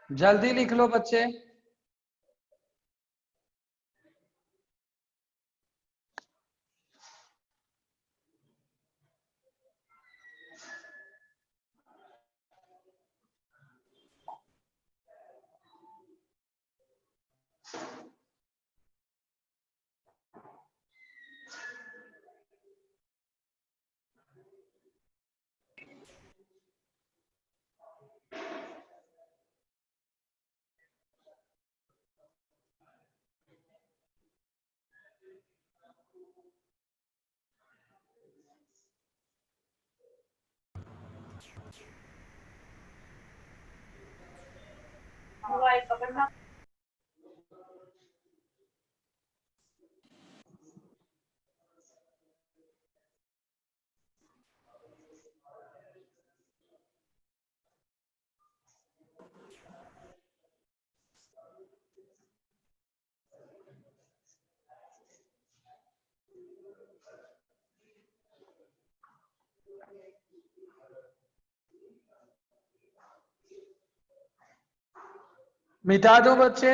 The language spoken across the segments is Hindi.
जल्दी लिख लो बच्चे। मिटा दो बच्चे।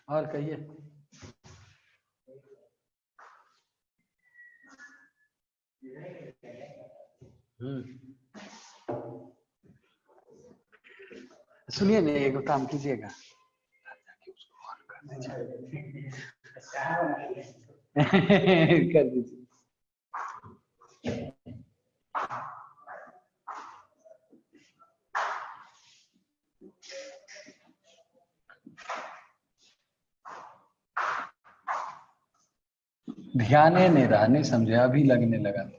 और कहिए। सुनिए ना, एक काम कीजिएगा, कर दीजिए। ध्यान ही नहीं रहा, नहीं समझे, अभी लगने लगा।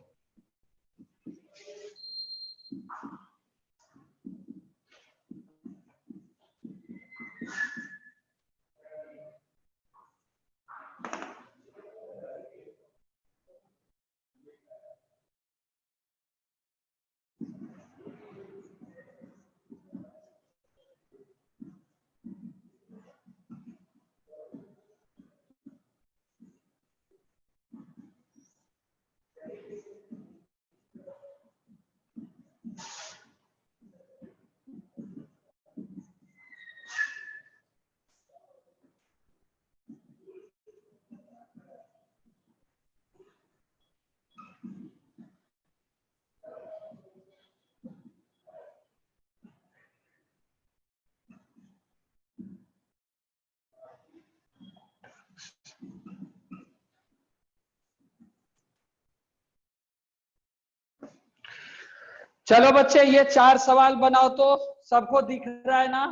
चलो बच्चे, ये 4 सवाल बनाओ तो। सबको दिख रहा है ना?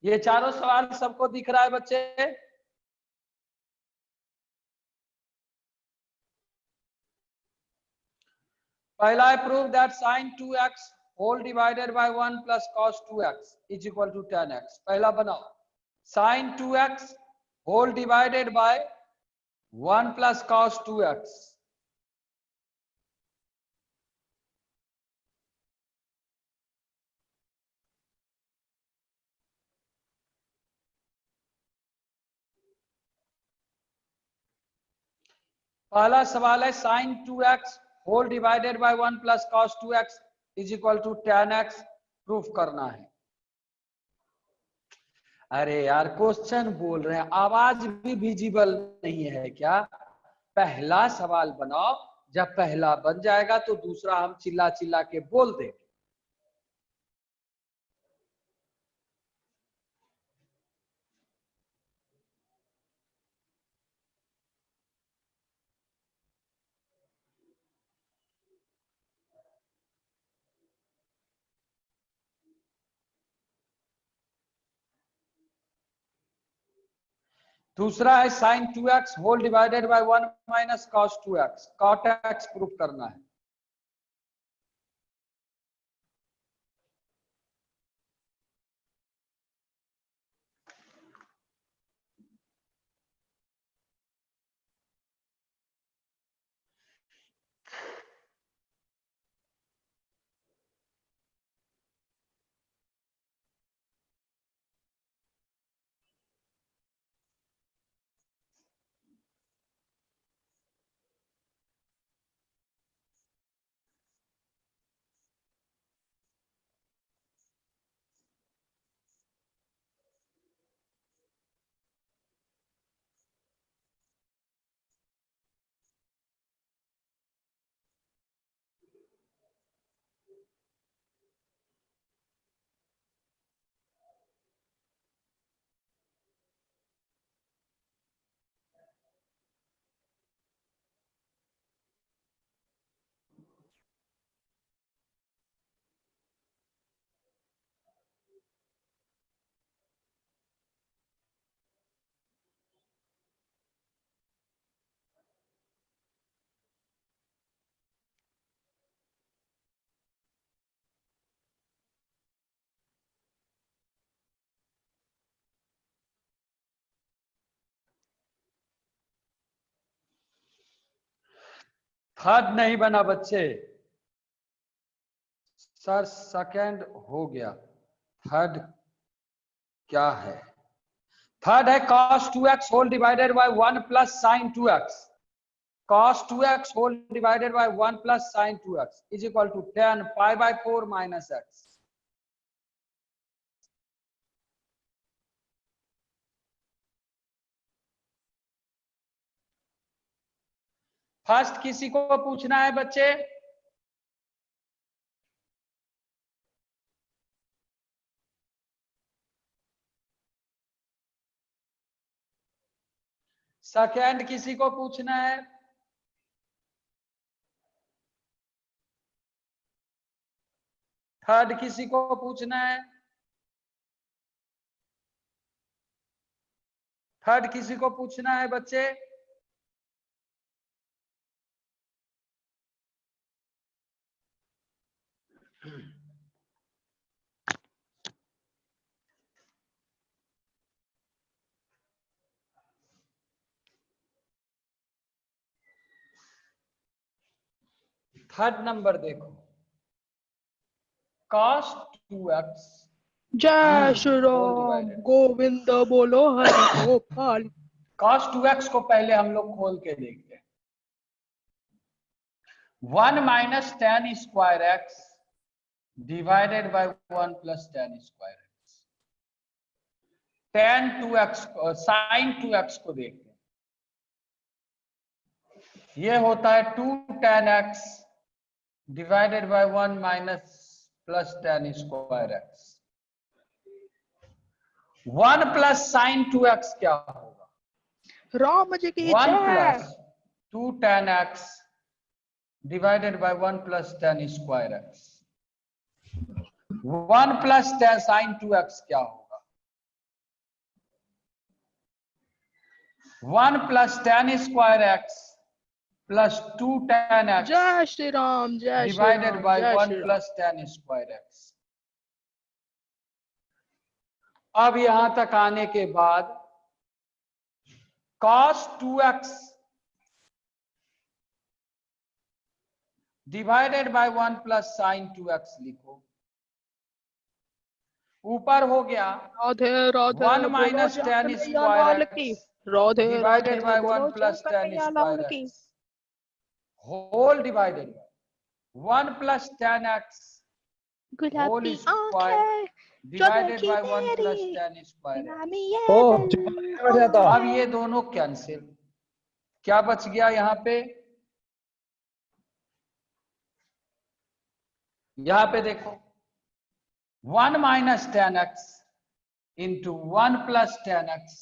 ये चारों सवाल सबको दिख रहा है बच्चे? पहला है, prove that sin 2x whole divided by 1 plus cos 2x is equal to tan x। पहला बनाओ, sin 2x whole divided by 1 plus cos 2x। पहला सवाल है, sin 2x whole divided by 1 plus cos 2x is equal to tan x proof करना है। अरे यार, क्वेश्चन बोल रहे हैं, आवाज भी विजिबल नहीं है क्या? पहला सवाल बनाओ, जब पहला बन जाएगा तो दूसरा हम चिल्ला चिल्ला के बोल देंगे। दूसरा है sin 2x whole divided by 1 minus cos 2x, cot x proof करना है। थर्ड नहीं बना बच्चे, सर सेकंड हो गया, थर्ड क्या है? थर्ड है cos 2x whole divided by 1 plus sin 2x। cos 2x whole divided by 1 plus sin 2x is equal to 10 pi by 4 minus x। First किसी को पूछना है बच्चे? सेकंड किसी को पूछना है? थर्ड किसी को पूछना है? थर्ड किसी को पूछना है बच्चे? थर्ड नंबर देखो, cos 2x जय श्री होल राम, डिवाइडेड। गोविंद बोलो हरि गोपाल। cos 2x को पहले हम लोग खोल के देखते हैं। 1 minus ten square x divided by 1 plus tan square x. Tan 2x sine 2x को देखते हैं, ये होता है 2 tan x divided by 1 minus plus tan square x. 1 plus sign 2x क्या होगा? राम जी की 1 जय। Plus 2 tan x divided by 1 plus tan square x. 1 plus sign 2x क्या होगा? 1 plus tan square x plus 2 tan x जय श्री राम, जय श्री डिवाइडेड राम, बाय जय 1 Shri Ram. Plus tan square x. अब यहां तक आने के बाद cos 2x divided by 1 plus sign 2x लिखो। ऊपर हो गया राधे राधे 1 बोलो माइनस जय टेन कन्हैया स्क्वायर लाल की। X Radhe Radhe divided by 1 बोलो जय प्लस टेन कन्हैया स्क्वायर लाल की। X whole divided by 1 plus ten x whole गुलाबी स्क्वायर आंखें जो डिवाइडेड देखी बाय 1 प्लस तेरी, टेन स्क्वायर नामी एक्स। ये ओ दिल बैठ जाता। अब ये दोनों कैंसिल, क्या बच गया यहां पे? यहां पे देखो 1 minus ten x into 1 plus ten x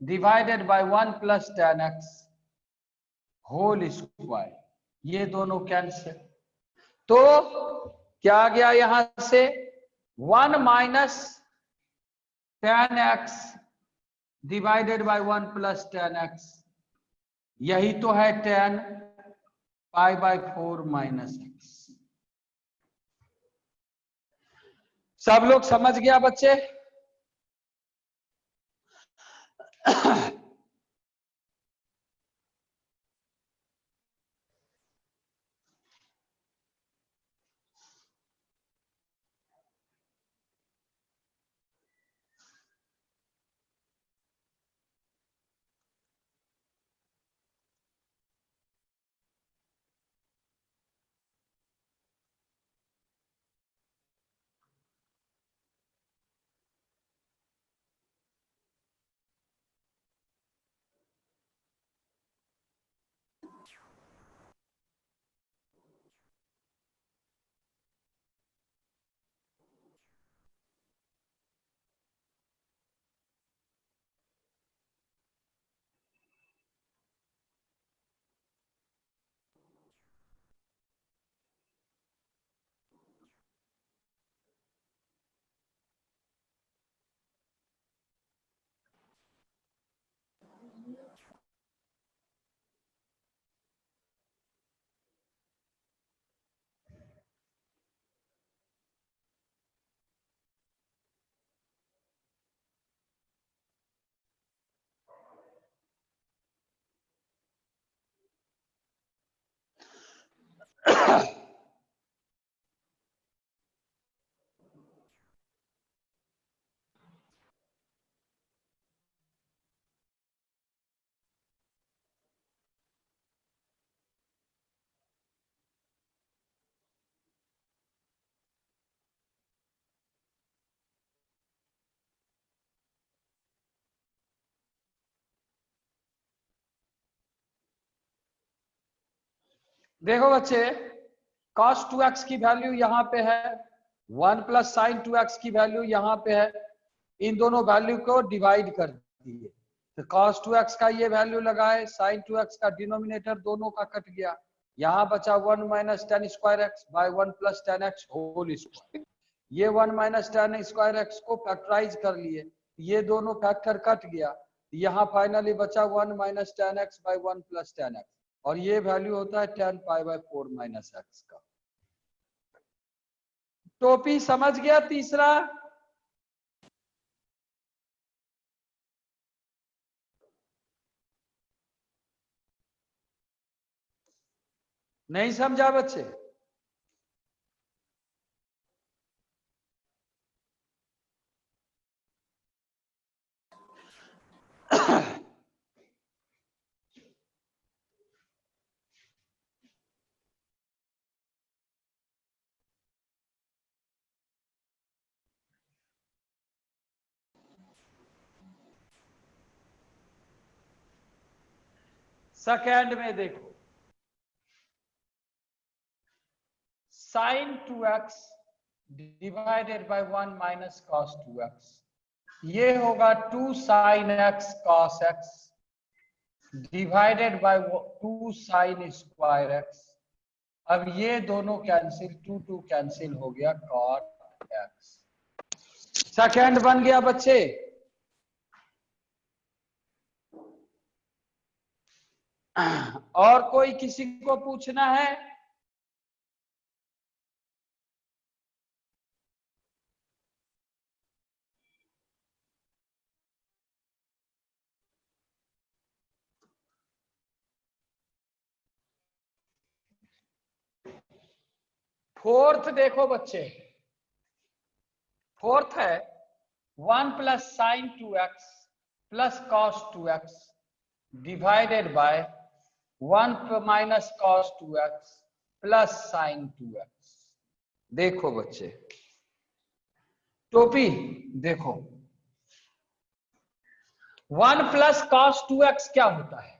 divided by 1 plus ten x whole square, ये दोनों कैंसिल। तो क्या आ गया यहां से? 1 minus ten x divided by 1 plus ten x, यही तो है 10 पाई बाय 4 माइनस एक्स। सब लोग समझ गया बच्चे? देखो बच्चे, cos 2x की वैल्यू यहाँ पे है, 1 प्लस साइन 2x की वैल्यू यहाँ पे है, इन दोनों वैल्यू को डिवाइड कर दिए, तो cos 2x का ये वैल्यू लगाए, sin 2x का डिनोमिनेटर दोनों का कट गया, यहाँ बचा 1 minus ten square x by 1 plus ten x whole square. ये 1 माइनस टेन स्क्वायर एक्स को फैक्टराइज कर लिए, ये दोनों फैक्टर कट गया, यहाँ फाइनली बचा 1 minus ten x by 1 plus ten x, और ये वैल्यू होता है 10 पाई बाय 4 माइनस एक्स का। टोपी समझ गया तीसरा? नहीं समझा बच्चे? सेकेंड में देखो, sine 2x divided by 1 minus cos 2x, ये होगा 2 sine x cos x divided by 2 sine square x। अब ये दोनों कैंसिल, 2 कैंसिल हो गया, कॉट x। सेकेंड बन गया बच्चे। और कोई किसी को पूछना है? फोर्थ देखो बच्चे, फोर्थ है 1 plus sign 2x plus cos 2x divided by 1 minus cos 2x plus sign 2x। देखो बच्चे, टोपी देखो, 1 प्लस कॉस 2x क्या होता है?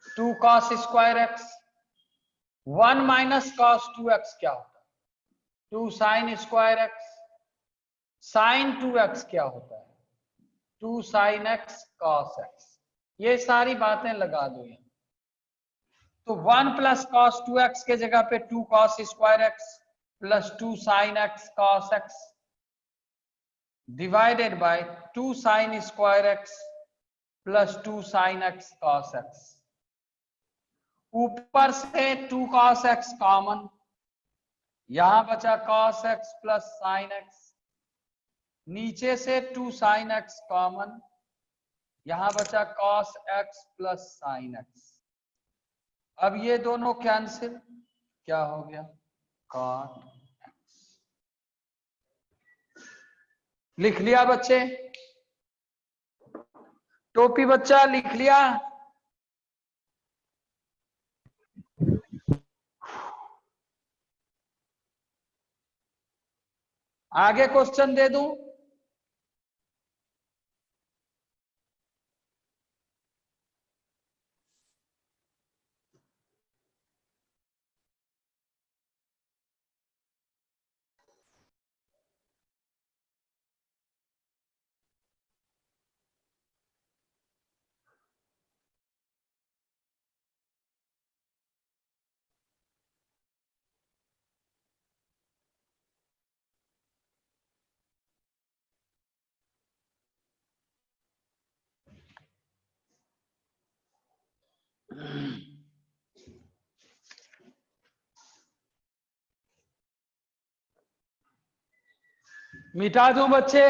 2 cos square x। 1 minus cos 2x क्या होता है? 2 sine square x। Sign 2x क्या होता है? 2 साइन x कॉस x। ये सारी बातें लगा दो यहाँ। तो 1 प्लस कॉस 2x के जगह पे 2 cos square x plus 2 sine x cos x divided by 2 sine square x plus 2 sine x cos x। ऊपर से 2 कॉस x कॉमन, यहां बचा cos x plus sign x, नीचे से 2 साइन x कॉमन, यहां बचा cos x plus sign x। अब ये दोनों कैंसिल, क्या हो गया? cot x। लिख लिया बच्चे? टोपी बच्चा लिख लिया? आगे क्वेश्चन दे दूं? मिटा दूं बच्चे?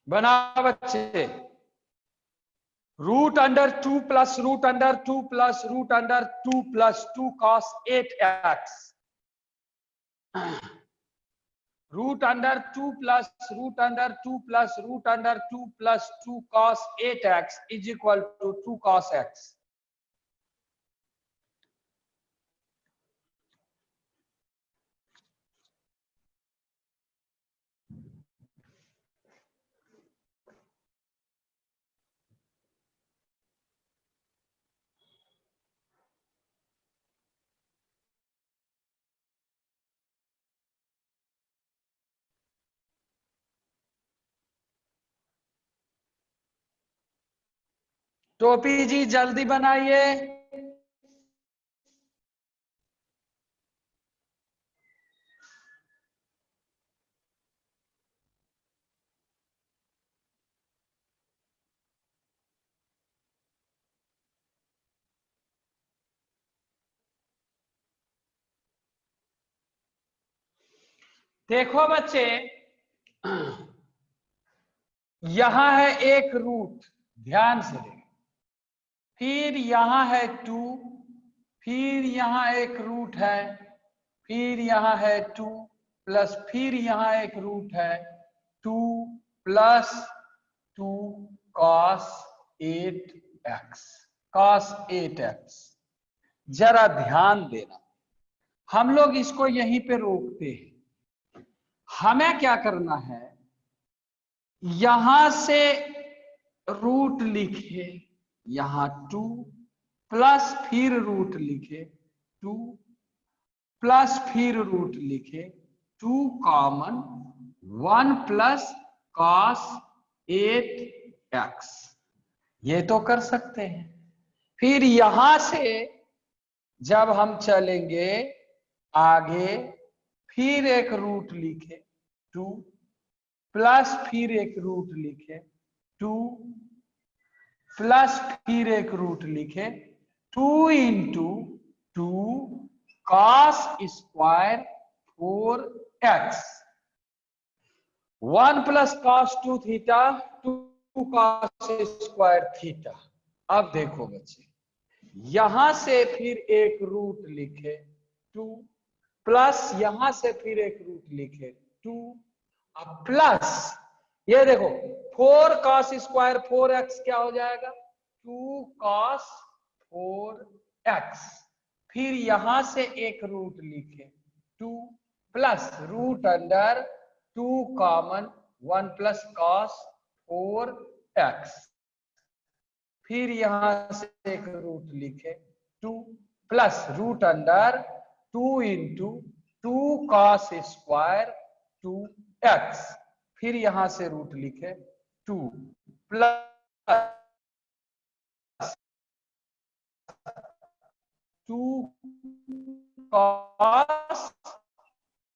बना बच्चे, root under 2 plus root under 2 plus root under 2 plus 2 cos 8x, root under 2 plus root under 2 plus root under 2 plus 2 cos 8x is equal to 2 cos x। टोपी जी जल्दी बनाइए। देखो बच्चे, यहां है एक रूट, ध्यान से देखो, फिर यहां है 2, फिर यहां एक रूट है, फिर यहां है 2 प्लस फिर यहां एक रूट है 2 plus 2 cos 8x, cos 8x। जरा ध्यान देना, हम लोग इसको यहीं पे रोकते हैं। हमें क्या करना है, यहां से रूट लिखे, यहां 2 प्लस फिर रूट लिखे 2 प्लस फिर रूट लिखे 2 कॉमन 1 प्लस cos 8x, ये तो कर सकते हैं। फिर यहां से जब हम चलेंगे आगे, फिर एक रूट लिखे 2 प्लस फिर एक रूट लिखे 2 प्लस फिर एक रूट लिखे 2 into 2 cos square 4x, 1 plus cos 2 theta 2 cos square theta. अब देखो बच्चे, यहां से फिर एक रूट लिखे 2 प्लस यहां से फिर एक रूट लिखे 2, अब प्लस ये देखो 4 cos स्क्वायर 4x क्या हो जाएगा 2 cos 4x, फिर यहां से एक रूट लिखे 2 plus root under 2 common 1 plus cos 4x, फिर यहां से एक रूट लिखे 2 plus root under 2 into 2 cos square 2x, फिर यहां से रूट लिखे 2 प्लस 2 cos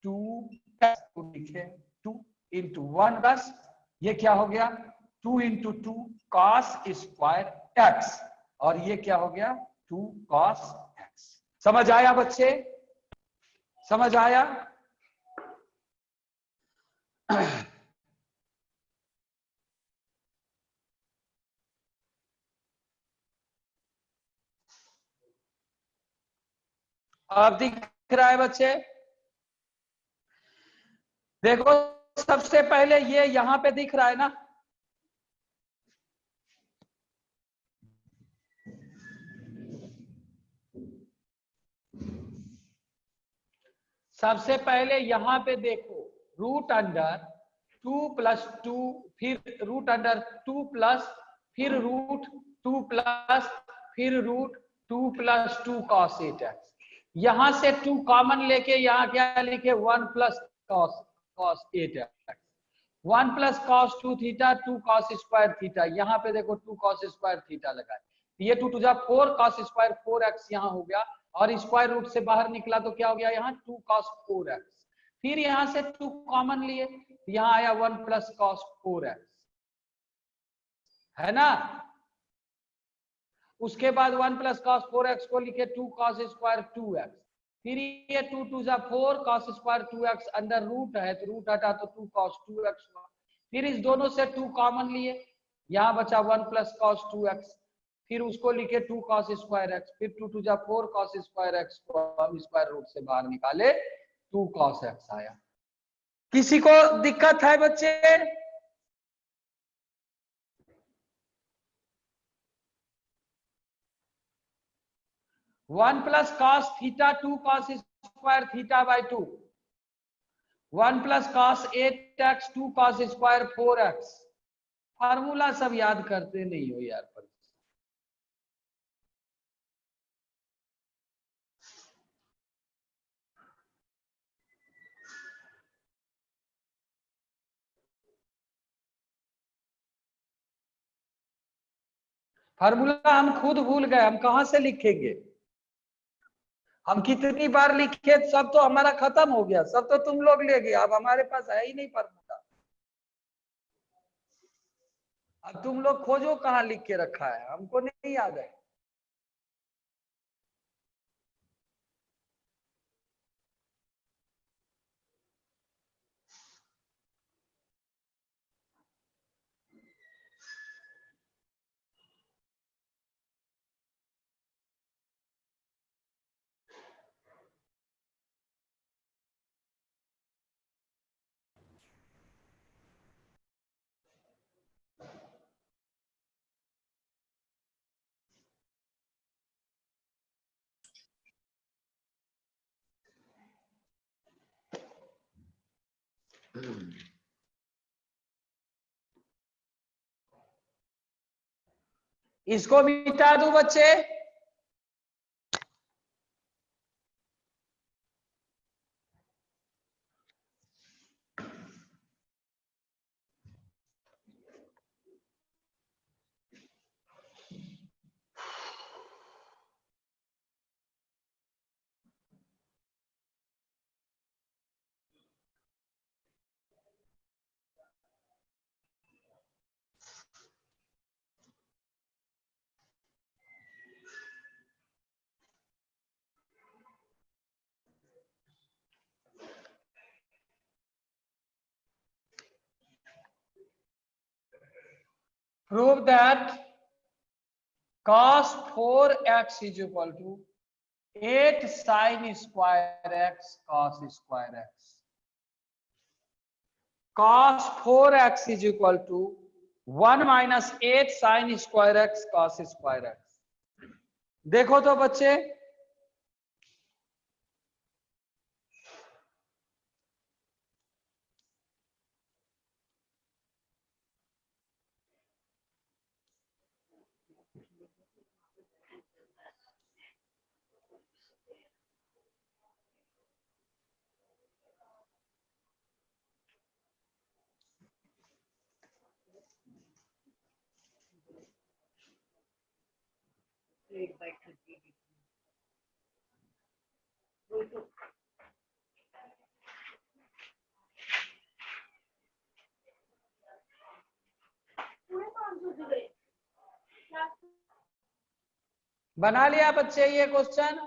2x लिखे 2 इंटू 1 प्लस ये क्या हो गया 2 इंटू 2 cos स्क्वायर x, और ये क्या हो गया 2 cos x। समझ आया बच्चे, समझ आया? अब दिख रहा है बच्चे? देखो सबसे पहले ये यहां पे दिख रहा है ना, सबसे पहले यहां पे देखो रूट अंडर 2 प्लस 2, फिर रूट अंडर 2 प्लस फिर रूट 2 प्लस फिर रूट 2 प्लस 2 cos 8x, यहां से 2 कॉमन लेके यहां क्या लिखे 1 plus cos 8x, 1 plus cos 2 theta 2 cos square theta, यहां पे देखो 2 cos स्क्वायर थीटा लगा, ये 2 टू जा 4 cos स्क्वायर 4x यहां हो गया, और स्क्वायर रूट से बाहर निकला तो क्या हो गया यहाँ 2 cos 4x, फिर यहां से 2 कॉमन लिए, यहां आया 1 प्लस cos 4x, है ना? उसके बाद 1 प्लस cos 4x को लिखे 2 cos स्क्वायर 2x, फिर ये 2 टू जा 4 cos square 2x, under root है तो रूट हटा तो 2 cos 2x हुआ, फिर इस दोनों से 2 कॉमन लिए, यहाँ बचा 1 प्लस कॉस 2x, फिर उसको लिखे 2 कॉस स्क्वायर एक्स, फिर 2 टू जा 4 कॉस स्क्वायर एक्स को हम स्क्वायर रूट से बाहर निकाले 2 कॉस एक्स आया। किसी को दिक्कत है बच्चे? 1 plus cos theta 2 cos square theta by 2, 1 plus cos 8x 2 cos square 4x। Formula सब याद करते नहीं हो यार पर। फार्मूला हम खुद भूल गए, हम कहां से लिखेंगे? हम कितनी बार लिखे, सब तो हमारा खत्म हो गया, सब तो तुम लोग ले गए, अब हमारे पास है ही नहीं फार्मूला। अब तुम लोग खोजो कहाँ लिख के रखा है, हमको नहीं याद है। इसको मिटा दो बच्चे। Prove that cos 4x is equal to 8 sin square x cos square x. Cos 4x is equal to 1 minus 8 sin square x cos square x. देखो तो बच्चे, बना लिया बच्चे ये क्वेश्चन?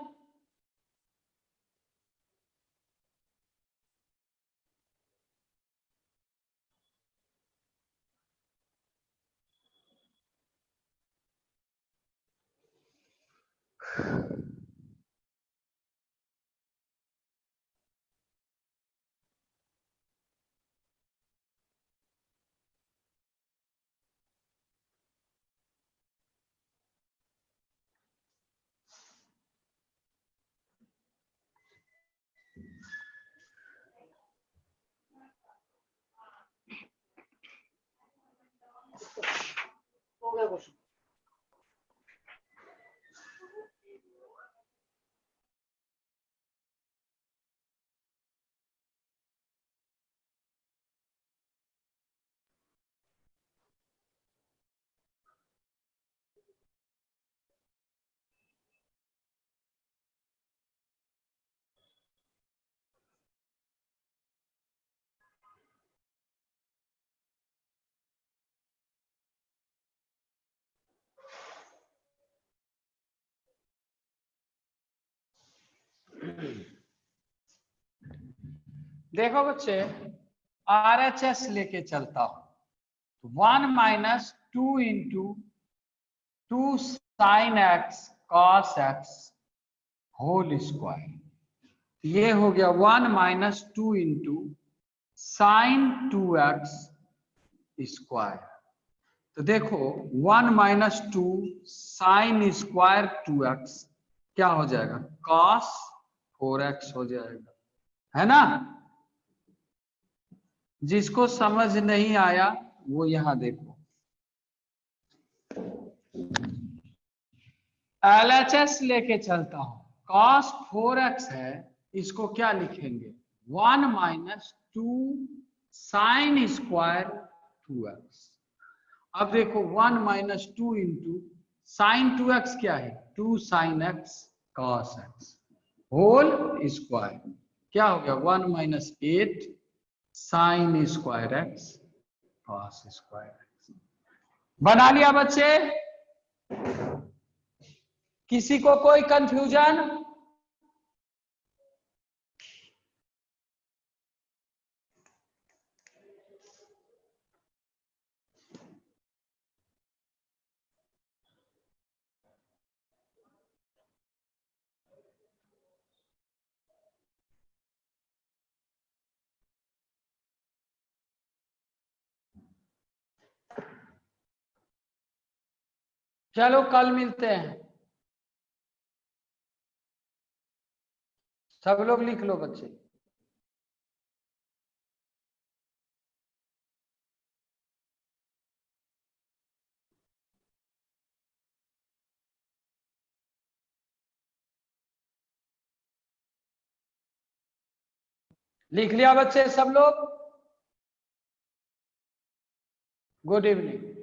हो गया क्वेश्चन। देखो बच्चे, RHS लेके चलता हूं। 1 minus 2 into 2 sine x cos x whole square. ये हो गया 1 minus 2 into sine 2x square. तो देखो 1 माइनस 2 साइन स्क्वायर 2x क्या हो जाएगा, कॉस 4x हो जाएगा, है ना। जिसको समझ नहीं आया वो यहां देखो, LHS लेके चलता हूं। cos 4x है, इसको क्या लिखेंगे, 1 माइनस 2 साइन स्क्वायर 2x। अब देखो 1 माइनस 2 इंटू साइन 2x क्या है, 2 sine x cos x whole square. क्या हो गया 1 minus 8 sine square x cos square x। बना लिया बच्चे, किसी को कोई कंफ्यूजन? चलो कल मिलते हैं, सब लोग लिख लो बच्चे। लिख लिया बच्चे सब लोग? Good evening.